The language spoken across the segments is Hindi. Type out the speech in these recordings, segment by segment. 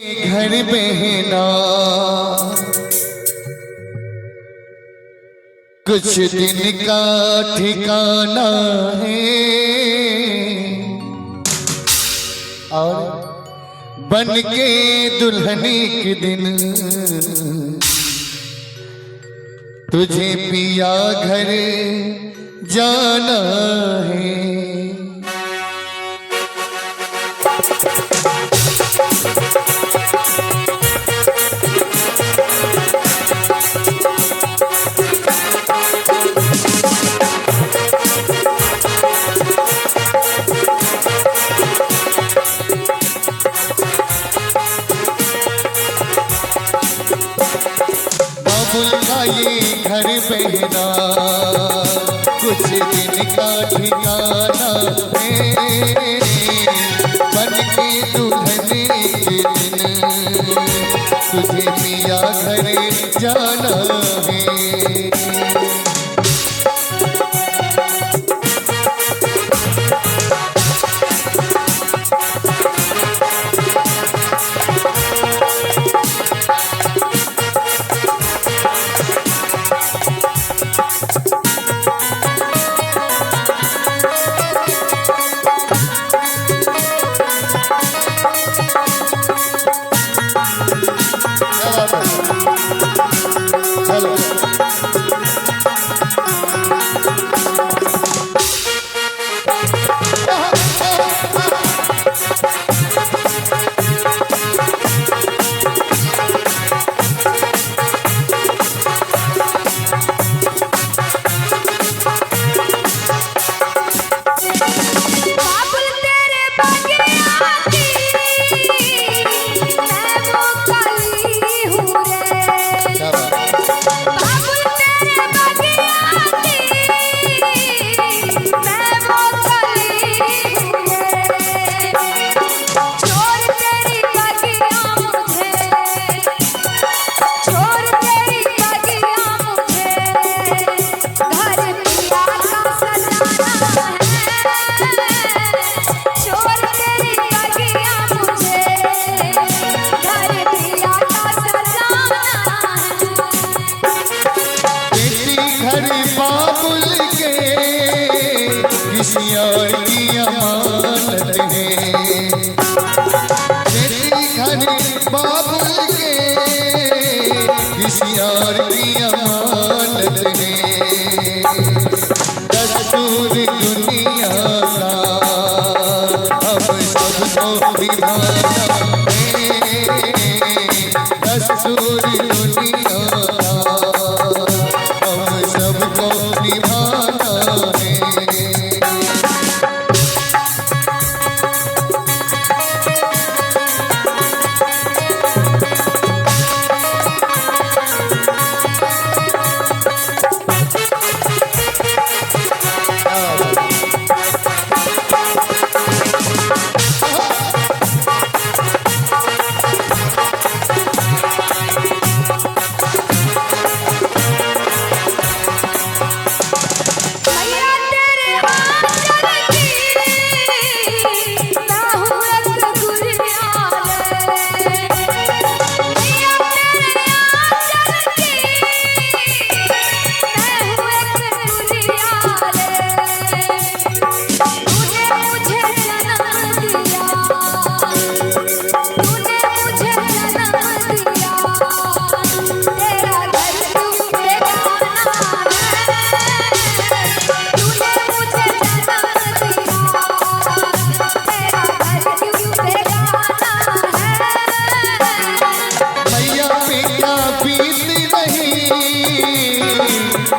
घर बहना कुछ दिन का ठिकाना है और बन के दुल्हनी के दिन तुझे पिया घर जाना है। बाबुल का ये घर बहना कुछ दिन का ठिकाना है, बन के दुल्हने के दिन तुझे पिया घर जाना है। बाबुल के किसी और की अमानत है, तेरी घर बाबुल के किसी और की अमानत है। दस्तूर दुनिया का अब सबको निभाना है, दस्तूर दुनिया का सबको निभाना है।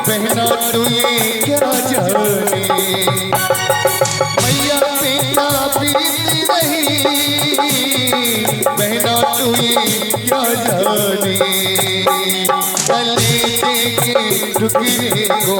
बहना तू ये क्या जाने, मैया बेटा पीती नहीं, बहना तू ये क्या जाने। गले के टुकड़े को